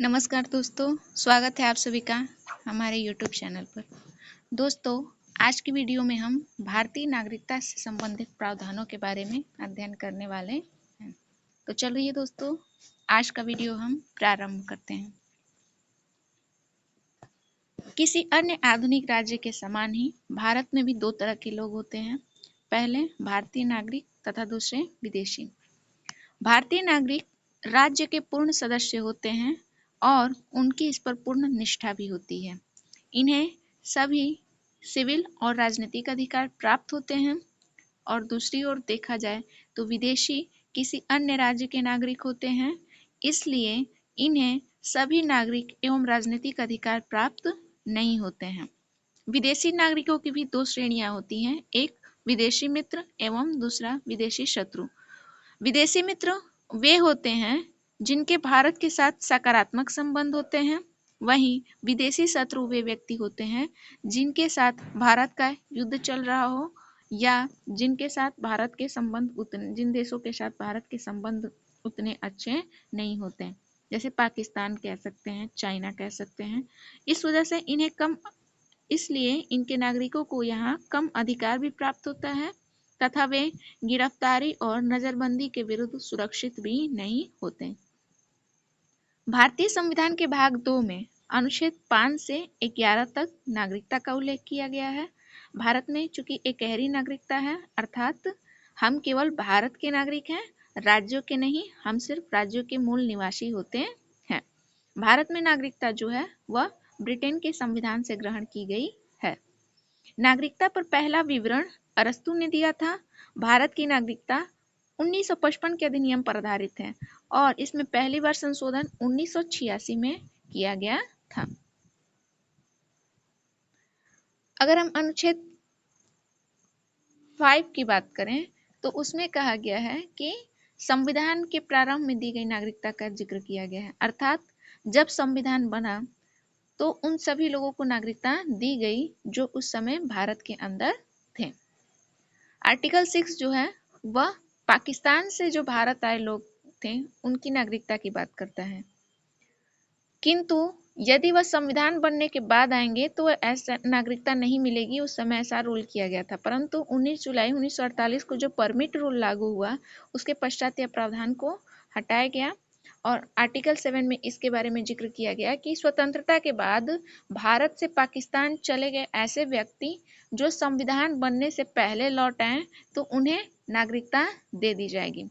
नमस्कार दोस्तों, स्वागत है आप सभी का हमारे YouTube चैनल पर। दोस्तों, आज की वीडियो में हम भारतीय नागरिकता से संबंधित प्रावधानों के बारे में अध्ययन करने वाले हैं। तो चलिए दोस्तों, आज का वीडियो हम प्रारंभ करते हैं। किसी अन्य आधुनिक राज्य के समान ही भारत में भी दो तरह के लोग होते हैं। पहले भारतीय नागरिक तथा दूसरे विदेशी। भारतीय नागरिक राज्य के पूर्ण सदस्य होते हैं और उनकी इस पर पूर्ण निष्ठा भी होती है। इन्हें सभी सिविल और राजनीतिक अधिकार प्राप्त होते हैं। और दूसरी ओर देखा जाए तो विदेशी किसी अन्य राज्य के नागरिक होते हैं, इसलिए इन्हें सभी नागरिक एवं राजनीतिक अधिकार प्राप्त नहीं होते हैं। विदेशी नागरिकों की भी दो श्रेणियां होती हैं, एक विदेशी मित्र एवं दूसरा विदेशी शत्रु। विदेशी मित्र वे होते हैं जिनके भारत के साथ सकारात्मक संबंध होते हैं, वहीं विदेशी शत्रु वे व्यक्ति होते हैं जिनके साथ भारत का युद्ध चल रहा हो या जिनके साथ भारत के संबंध जिन देशों के साथ भारत के संबंध उतने अच्छे नहीं होते, जैसे पाकिस्तान कह सकते हैं, चाइना कह सकते हैं। इस वजह से इसलिए इनके नागरिकों को यहाँ कम अधिकार भी प्राप्त होता है तथा वे गिरफ्तारी और नजरबंदी के विरुद्ध सुरक्षित भी नहीं होते। भारतीय संविधान के भाग 2 में अनुच्छेद 5 से 11 तक नागरिकता का उल्लेख किया गया है। भारत में चूंकि एकहरी नागरिकता है, अर्थात हम केवल भारत के नागरिक हैं, राज्यों के नहीं, हम सिर्फ राज्यों के मूल निवासी होते हैं। भारत में नागरिकता जो है वह ब्रिटेन के संविधान से ग्रहण की गई है। नागरिकता पर पहला विवरण अरस्तू ने दिया था। भारत की नागरिकता 1955 के अधिनियम पर आधारित है और इसमें पहली बार संशोधन 1986 में किया गया था। अगर हम अनुच्छेद 5 की बात करें तो उसमें कहा गया है कि संविधान के प्रारंभ में दी गई नागरिकता का जिक्र किया गया है, अर्थात जब संविधान बना तो उन सभी लोगों को नागरिकता दी गई जो उस समय भारत के अंदर थे। आर्टिकल 6 जो है वह पाकिस्तान से जो भारत आए लोग थे उनकी नागरिकता की बात करता है, किंतु यदि वह संविधान बनने के बाद आएंगे तो ऐसा नागरिकता नहीं मिलेगी। उस समय ऐसा रूल किया गया था, परंतु 19 जुलाई 1948 को जो परमिट रूल लागू हुआ उसके पश्चात यह प्रावधान को हटाया गया और आर्टिकल 7 में इसके बारे में जिक्र किया गया कि स्वतंत्रता के बाद भारत से पाकिस्तान चले गए ऐसे व्यक्ति जो संविधान बनने से पहले लौट आए तो उन्हें नागरिकता दे दी जाएगी।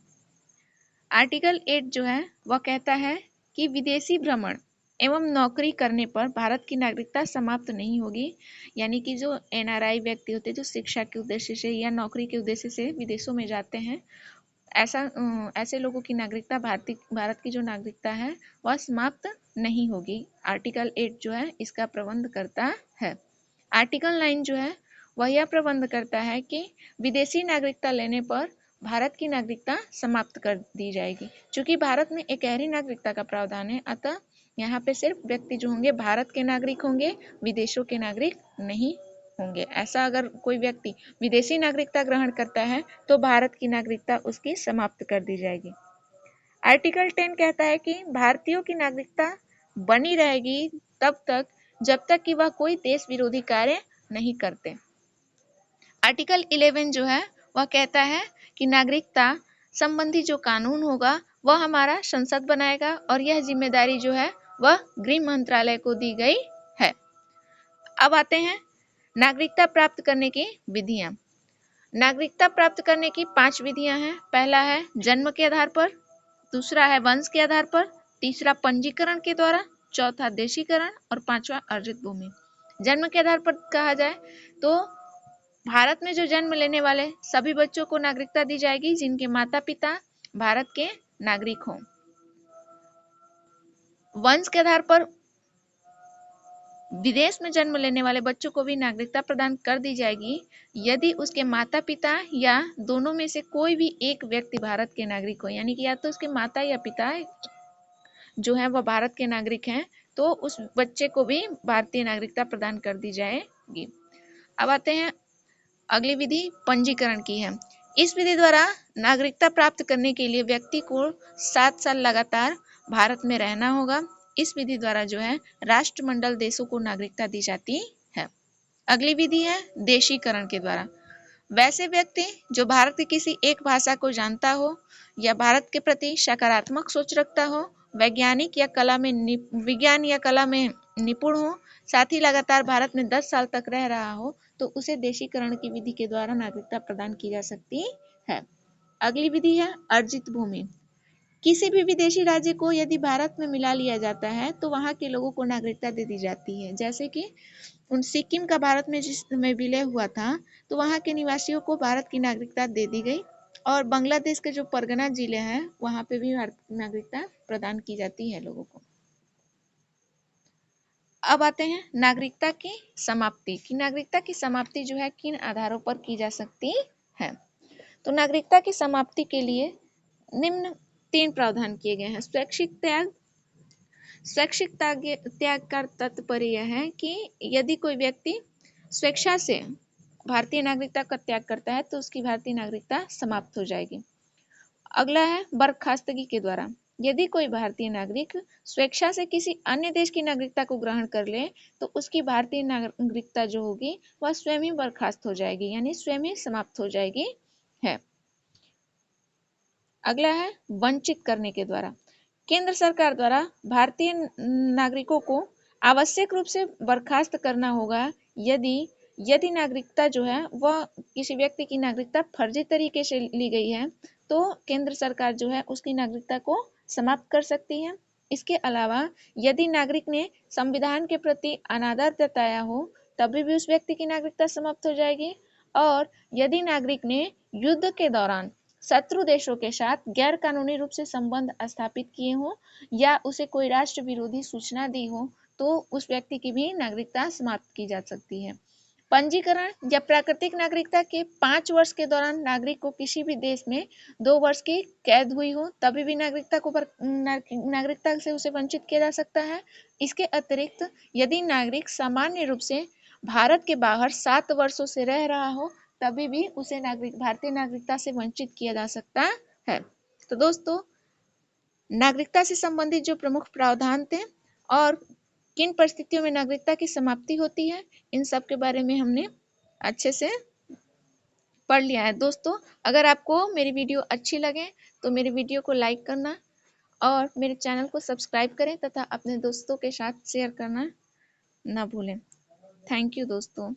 आर्टिकल 8 जो है वह कहता है कि विदेशी भ्रमण एवं नौकरी करने पर भारत की नागरिकता समाप्त नहीं होगी, यानी कि जो एनआरआई व्यक्ति होते हैं जो शिक्षा के उद्देश्य से या नौकरी के उद्देश्य से विदेशों में जाते हैं, ऐसे लोगों की नागरिकता भारत की जो नागरिकता है वह समाप्त नहीं होगी। आर्टिकल 8 जो है इसका प्रबंध करता है। आर्टिकल 9 जो है वह यह प्रबंध करता है कि विदेशी नागरिकता लेने पर भारत की नागरिकता समाप्त कर दी जाएगी। चूंकि भारत में एकहरी नागरिकता का प्रावधान है, अतः यहाँ पे सिर्फ व्यक्ति जो होंगे भारत के नागरिक होंगे, विदेशों के नागरिक नहीं होंगे। ऐसा अगर कोई व्यक्ति विदेशी नागरिकता ग्रहण करता है तो भारत की नागरिकता उसकी समाप्त कर दी जाएगी। आर्टिकल 10 कहता है कि भारतीयों की नागरिकता बनी रहेगी तब तक जब तक कि वह कोई देश विरोधी कार्य नहीं करते। आर्टिकल 11 जो है वह कहता है कि नागरिकता संबंधी जो कानून होगा वह हमारा संसद बनाएगा और यह जिम्मेदारी जो है वह गृह मंत्रालय को दी गई है। अब आते हैं नागरिकता प्राप्त करने की विधियां। नागरिकता प्राप्त करने की 5 विधियां हैं। पहला है जन्म के आधार पर, दूसरा है वंश के आधार पर, तीसरा पंजीकरण के द्वारा, चौथा देशीकरण और पांचवा अर्जित भूमि। जन्म के आधार पर कहा जाए तो भारत में जो जन्म लेने वाले सभी बच्चों को नागरिकता दी जाएगी जिनके माता पिता भारत के नागरिक हों। वंश के आधार पर विदेश में जन्म लेने वाले बच्चों को भी नागरिकता प्रदान कर दी जाएगी यदि उसके माता पिता या दोनों में से कोई भी एक व्यक्ति भारत के नागरिक हो, यानी कि या तो उसके माता या पिता जो है वह भारत के नागरिक हैं तो उस बच्चे को भी भारतीय नागरिकता प्रदान कर दी जाएगी। अब आते हैं अगली विधि पंजीकरण की है। इस विधि द्वारा नागरिकता प्राप्त करने के लिए व्यक्ति को 7 साल लगातार भारत में रहना होगा। इस विधि द्वारा जो है राष्ट्रमंडल देशों को नागरिकता दी जाती है। अगली विधि है देशीकरण के द्वारा। वैसे व्यक्ति जो भारत की किसी एक भाषा को जानता हो या भारत के प्रति सकारात्मक सोच रखता हो, वैज्ञानिक या कला में विज्ञान या कला में निपुण हो, साथ ही लगातार भारत में 10 साल तक रह रहा हो, तो उसे देशीकरण की विधि के द्वारा नागरिकता प्रदान की जा सकती है। अगली विधि है अर्जित भूमि। किसी भी विदेशी राज्य को यदि भारत में मिला लिया जाता है तो वहां के लोगों को नागरिकता दे दी जाती है। जैसे कि उन सिक्किम का भारत में जिस समय विलय हुआ था तो वहां के निवासियों को भारत की नागरिकता दे दी गई, और बांग्लादेश के जो परगना जिले हैं वहां पे भी भारत की नागरिकता प्रदान की जाती है लोगों को। अब आते हैं नागरिकता की समाप्ति की। नागरिकता की समाप्ति जो है किन आधारों पर की जा सकती है। तो नागरिकता की समाप्ति के लिए निम्न 3 प्रावधान किए गए हैं। स्वैच्छिक त्याग। स्वैच्छिक त्याग का तात्पर्य यह है कि यदि कोई व्यक्ति स्वेच्छा से भारतीय नागरिकता का त्याग करता है तो उसकी भारतीय नागरिकता समाप्त हो जाएगी। अगला है बर्खास्तगी के द्वारा। यदि कोई भारतीय नागरिक स्वेच्छा से किसी अन्य देश की नागरिकता को ग्रहण कर ले तो उसकी भारतीय नागरिकता जो होगी वह स्वयं ही बर्खास्त हो जाएगी, यानी स्वयं ही समाप्त हो जाएगी है। अगला है वंचित करने के द्वारा। केंद्र सरकार द्वारा भारतीय नागरिकों को आवश्यक रूप से बर्खास्त करना होगा यदि नागरिकता जो है वह किसी व्यक्ति की नागरिकता फर्जी तरीके से ली गई है तो केंद्र सरकार जो है उसकी नागरिकता को समाप्त कर सकती है। इसके अलावा यदि नागरिक ने संविधान के प्रति अनादर जताया हो तभी भी उस व्यक्ति की नागरिकता समाप्त हो जाएगी। और यदि नागरिक ने युद्ध के दौरान शत्रु देशों के साथ गैर कानूनी रूप से संबंध स्थापित किए हो या उसे कोई राष्ट्र विरोधी सूचना दी हो तो उस व्यक्ति की भी नागरिकता समाप्त की जा सकती है। पंजीकरण या प्राकृतिक नागरिकता के 5 वर्ष के दौरान नागरिक को किसी भी देश में 2 वर्ष की कैद हुई हो तभी भी नागरिकता से उसे वंचित किया जा सकता है। इसके अतिरिक्त यदि नागरिक सामान्य रूप से भारत के बाहर 7 वर्षों से रह रहा हो तभी भी उसे भारतीय नागरिकता से वंचित किया जा सकता है। तो दोस्तों, नागरिकता से संबंधित जो प्रमुख प्रावधान थे और किन परिस्थितियों में नागरिकता की समाप्ति होती है, इन सब के बारे में हमने अच्छे से पढ़ लिया है। दोस्तों, अगर आपको मेरी वीडियो अच्छी लगे तो मेरी वीडियो को लाइक करना और मेरे चैनल को सब्सक्राइब करें तथा अपने दोस्तों के साथ शेयर करना ना भूलें। थैंक यू दोस्तों।